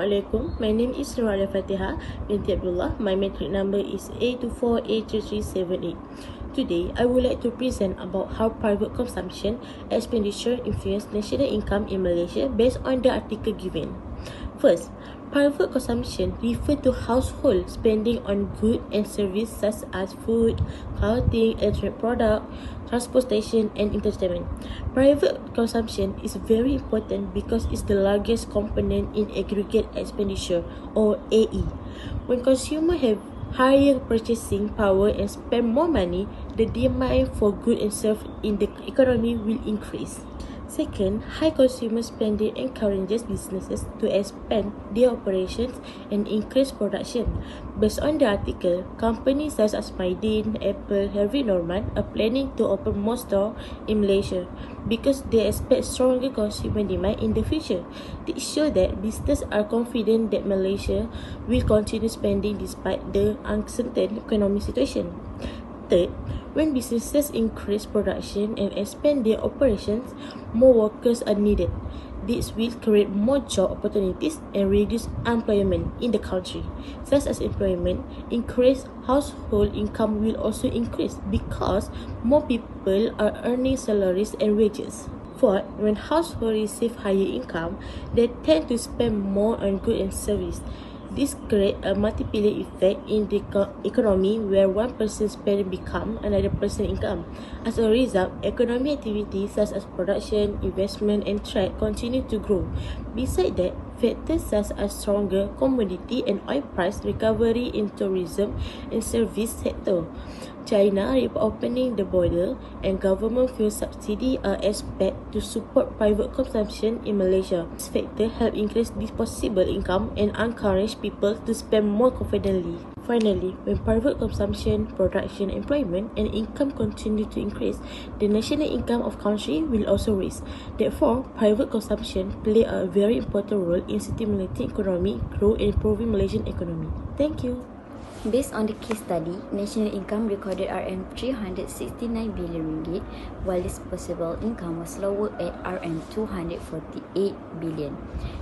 Assalamualaikum. My name is Nurul Fatiha binti Abdullah. My matric number is A2480378. Today, I would like to present about how private consumption expenditure influence national income in Malaysia based on the article given. First, private consumption refers to household spending on goods and services such as food, clothing, electronic products, transportation, and entertainment. Private consumption is very important because it's the largest component in aggregate expenditure, or AE. When consumers have higher purchasing power and spend more money, the demand for goods and services in the economy will increase. Second, high consumer spending encourages businesses to expand their operations and increase production. Based on the article, companies such as Maidin, Apple, Harvey Norman are planning to open more stores in Malaysia because they expect stronger consumer demand in the future. This shows that businesses are confident that Malaysia will continue spending despite the uncertain economic situation. Third, when businesses increase production and expand their operations, more workers are needed. This will create more job opportunities and reduce unemployment in the country. Such as employment, increased household income will also increase because more people are earning salaries and wages. Fourth, when households receive higher income, they tend to spend more on goods and services. This creates a multiplier effect in the economy where one person's spending becomes another person's income. As a result, economic activities such as production, investment, and trade continue to grow. Besides that, factors such as stronger commodity and oil price recovery in tourism and service sector, China reopening the border, and government fuel subsidy are expected to support private consumption in Malaysia. These factors help increase disposable income and encourage people to spend more confidently. Finally, when private consumption, production, employment, and income continue to increase, the national income of country will also rise. Therefore, private consumption play a very important role in stimulating economic growth and improving Malaysian economy. Thank you. Based on the case study, national income recorded RM369 billion ringgit, while disposable income was lower at RM248 billion.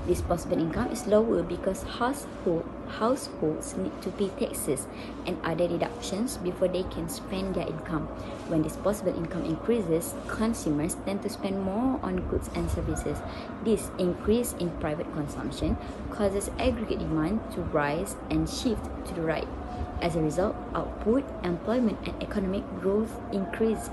Disposable income is lower because households need to pay taxes and other deductions before they can spend their income. When disposable income increases, consumers tend to spend more on goods and services. This increase in private consumption causes aggregate demand to rise and shift to the right. As a result, output, employment, and economic growth increase.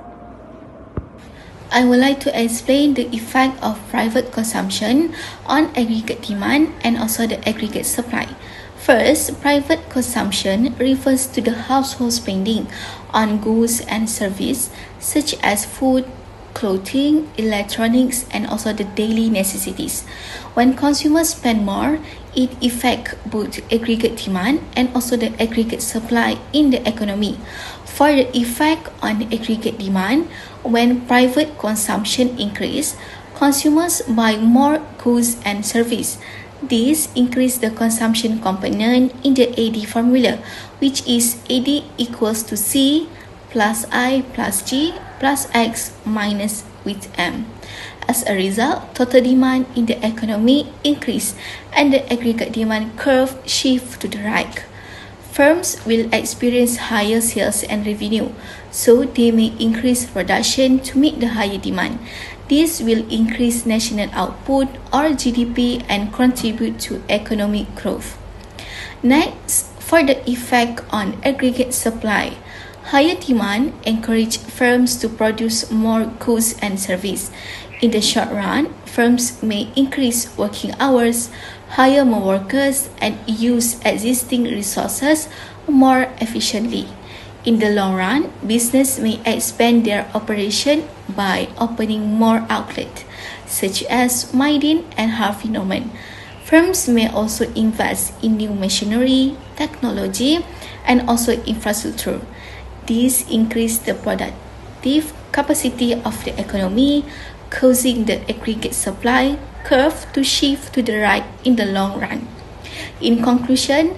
I would like to explain the effect of private consumption on aggregate demand and also the aggregate supply. First, private consumption refers to the household spending on goods and services such as food, clothing, electronics, and also the daily necessities. When consumers spend more, it affects both aggregate demand and also the aggregate supply in the economy. For the effect on aggregate demand, when private consumption increases, consumers buy more goods and services. This increases the consumption component in the AD formula, which is AD equals to C plus I plus G plus X minus with M. As a result, total demand in the economy increase and the aggregate demand curve shift to the right. Firms will experience higher sales and revenue, so they may increase production to meet the higher demand. This will increase national output or GDP and contribute to economic growth. Next, for the effect on aggregate supply, higher demand encourages firms to produce more goods and services. In the short run, firms may increase working hours, hire more workers, and use existing resources more efficiently. In the long run, business may expand their operation by opening more outlets, such as Maidin and Harvey Norman. Firms may also invest in new machinery, technology, and also infrastructure. This increases the productive capacity of the economy, causing the aggregate supply curve to shift to the right in the long run. In conclusion,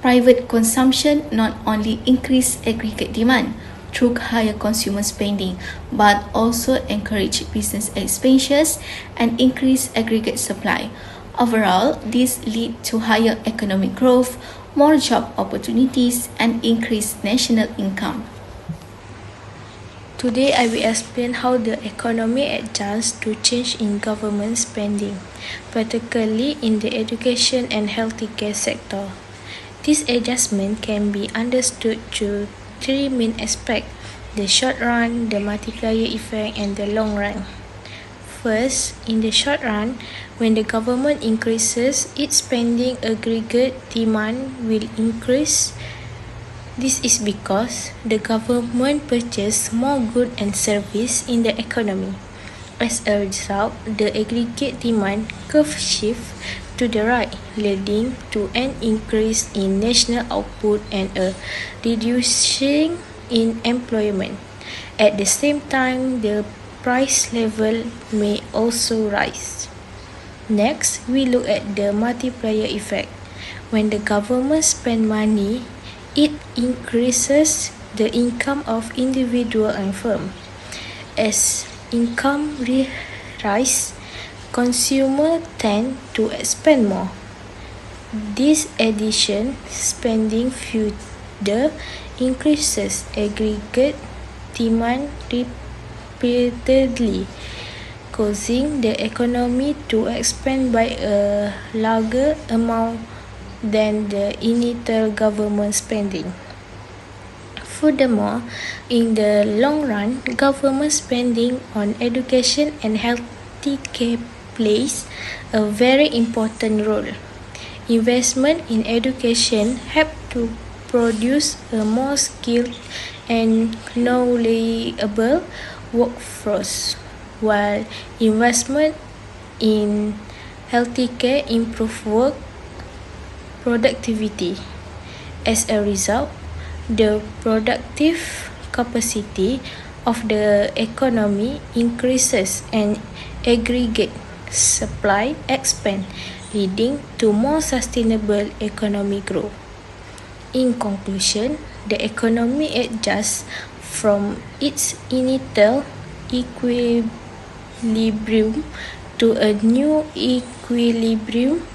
private consumption not only increases aggregate demand through higher consumer spending, but also encourage business expansions and increase aggregate supply. Overall, this leads to higher economic growth, more job opportunities, and increased national income. Today, I will explain how the economy adjusts to change in government spending, particularly in the education and healthcare sector. This adjustment can be understood through three main aspects: the short run, the multiplier effect, and the long run. First, in the short run, when the government increases its spending, aggregate demand will increase. This is because the government purchases more goods and services in the economy. As a result, the aggregate demand curve shifts to the right, leading to an increase in national output and a reduction in employment. At the same time, the price level may also rise. Next, we look at the multiplier effect. When the government spends money, it increases the income of individual and firm. As income rise, consumers tend to spend more. This addition spending further increases aggregate demand repeatedly, causing the economy to expand by a larger amount than the initial government spending. Furthermore, in the long run, government spending on education and healthcare plays a very important role. Investment in education help to produce a more skilled and knowledgeable workforce, while investment in healthcare improve work productivity. As a result, the productive capacity of the economy increases and aggregate supply expands, leading to more sustainable economic growth. In conclusion, the economy adjusts from its initial equilibrium to a new equilibrium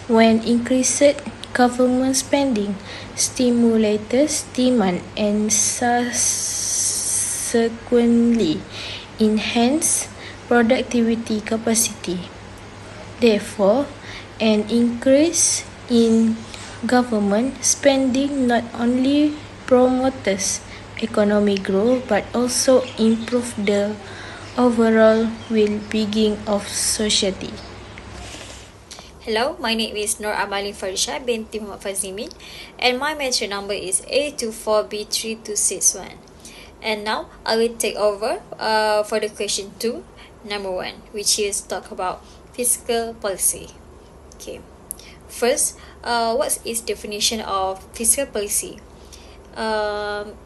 when increased government spending stimulates demand and subsequently enhance productivity capacity. Therefore, an increase in government spending not only promotes economic growth but also improves the overall well-being of society. Hello, my name is Nur Amalin Farisha binti Muhammad Fazimin, and my metric number is A24B3261. And now I will take over for the question 2, number 1, which is talk about fiscal policy. Okay, first, what is definition of fiscal policy?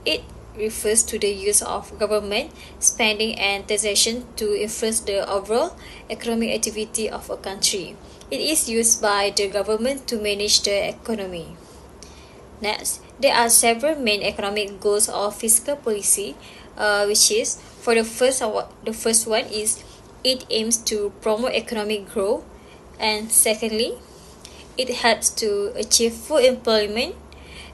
It refers to the use of government spending and taxation to influence the overall economic activity of a country. It is used by the government to manage the economy. Next, there are several main economic goals of fiscal policy, which is for the first one is it aims to promote economic growth, and secondly, it helps to achieve full employment,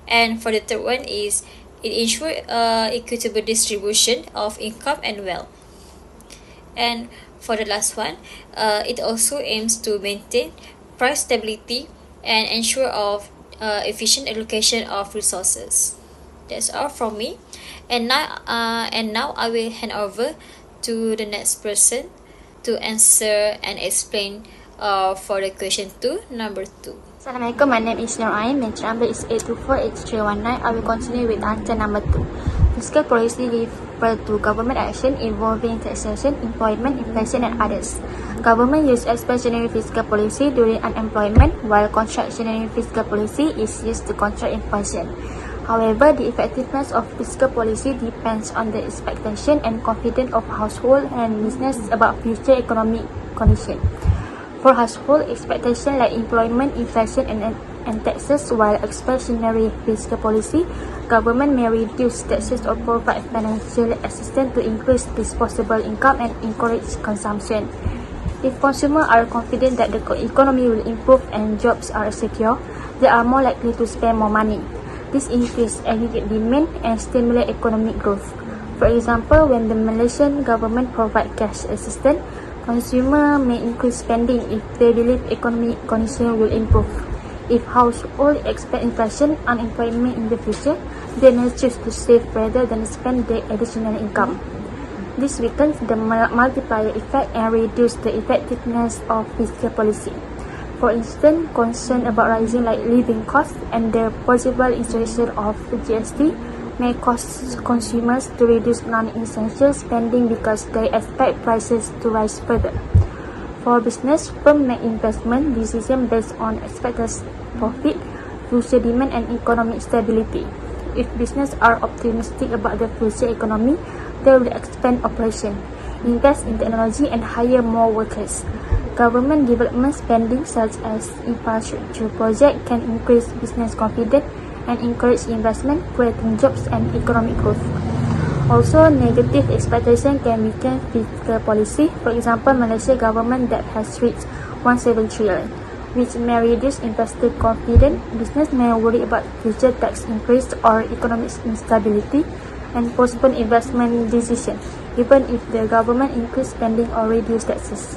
and for the third one is it ensures equitable distribution of income and wealth. And for the last one, it also aims to maintain price stability and ensure of efficient allocation of resources. That's all from me. And now I will hand over to the next person to answer and explain for the question 2, number 2. Assalamualaikum, my name is Nur Ain, my number is 8248319. I will continue with answer number 2. Fiscal policy refers to government action involving taxation, employment, inflation, and others. Government use expansionary fiscal policy during unemployment, while contractionary fiscal policy is used to contract inflation. However, the effectiveness of fiscal policy depends on the expectation and confidence of household and business about future economic conditions. For household, expectation like employment, inflation, and taxes, while expansionary fiscal policy, government may reduce taxes or provide financial assistance to increase disposable income and encourage consumption. If consumers are confident that the economy will improve and jobs are secure, they are more likely to spend more money. This increases aggregate demand and stimulates economic growth. For example, when the Malaysian government provides cash assistance, consumers may increase spending if they believe economic conditions will improve. If households expect inflation, unemployment in the future, they may choose to save rather than spend their additional income. This weakens the multiplier effect and reduces the effectiveness of fiscal policy. For instance, concern about rising living costs and the possible introduction of GST may cause consumers to reduce non-essential spending because they expect prices to rise further. For business, firms make investment decisions based on expected profit, future demand, and economic stability. If businesses are optimistic about the future economy, they will expand operations, invest in technology, and hire more workers. Government development spending such as infrastructure projects can increase business confidence and encourage investment, creating jobs and economic growth. Also, negative expectation can weaken fiscal policy. For example, Malaysia government debt has reached 17 trillion, which may reduce investor confidence. Business may worry about future tax increase or economic instability and postpone investment decisions, even if the government increase spending or reduce taxes.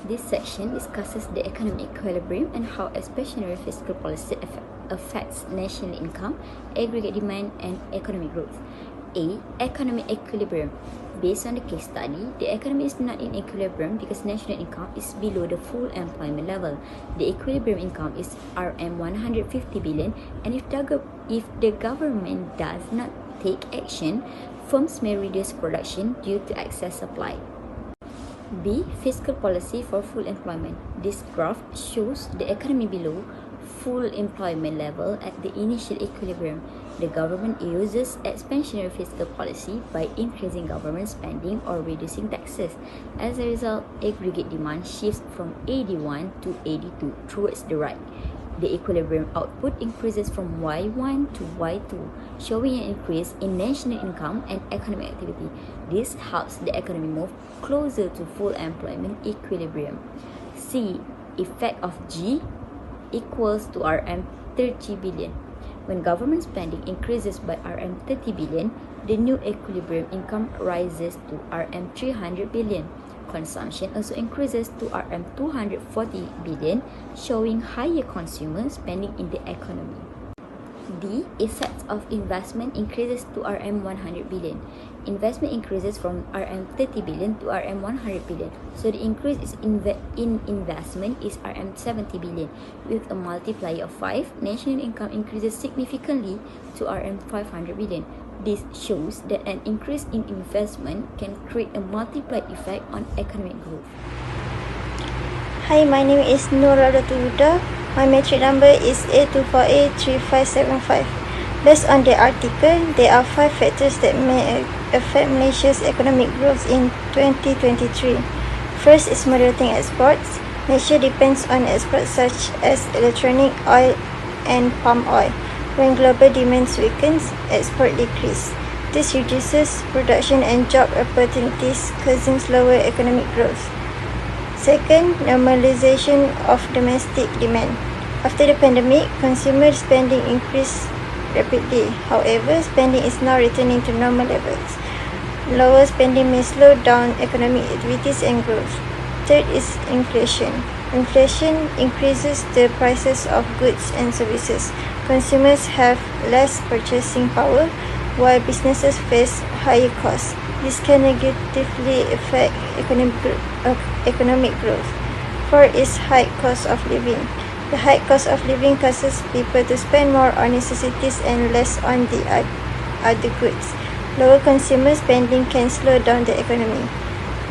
This section discusses the economic equilibrium and how expansionary fiscal policy affects national income, aggregate demand, and economic growth. A. Economic equilibrium. Based on the case study, the economy is not in equilibrium because national income is below the full employment level. The equilibrium income is Rm 150 billion, and if the government does not take action, firms may reduce production due to excess supply. B. Fiscal policy for full employment. This graph shows the economy below full employment level at the initial equilibrium. The government uses expansionary fiscal policy by increasing government spending or reducing taxes. As a result, aggregate demand shifts from 81 to 82 towards the right. The equilibrium output increases from Y1 to Y2, showing an increase in national income and economic activity. This helps the economy move closer to full employment equilibrium. C. Effect of G equals to Rm 30 billion. When government spending increases by Rm 30 billion, the new equilibrium income rises to Rm 300 billion. Consumption also increases to Rm 240 billion, showing higher consumer spending in the economy. D. Effect of investment increases to Rm 100 billion. Investment increases from Rm 30 billion to Rm 100 billion, so the increase in investment is Rm 70 billion. With a multiplier of 5, national income increases significantly to Rm 500 billion. This shows that an increase in investment can create a multiplier effect on economic growth. Hi, my name is Nura Huda. My metric number is A24A3575. Based on the article, there are 5 factors that may affect Malaysia's economic growth in 2023. First is moderating exports. Malaysia depends on exports such as electronic oil and palm oil. When global demand weakens, export decrease. This reduces production and job opportunities, causing slower economic growth. Second, normalization of domestic demand. After the pandemic, consumer spending increased rapidly. However, spending is now returning to normal levels. Lower spending may slow down economic activities and growth. Third is inflation. Inflation increases the prices of goods and services. Consumers have less purchasing power, while businesses face higher costs. This can negatively affect economic growth. Fourth is high cost of living. The high cost of living causes people to spend more on necessities and less on the other goods. Lower consumer spending can slow down the economy.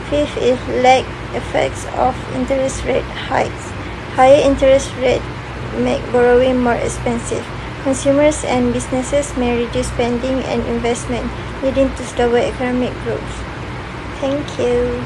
Fifth is lag effects of interest rate hikes. Higher interest rates make borrowing more expensive. Consumers and businesses may reduce spending and investment, leading to slower economic growth. Thank you.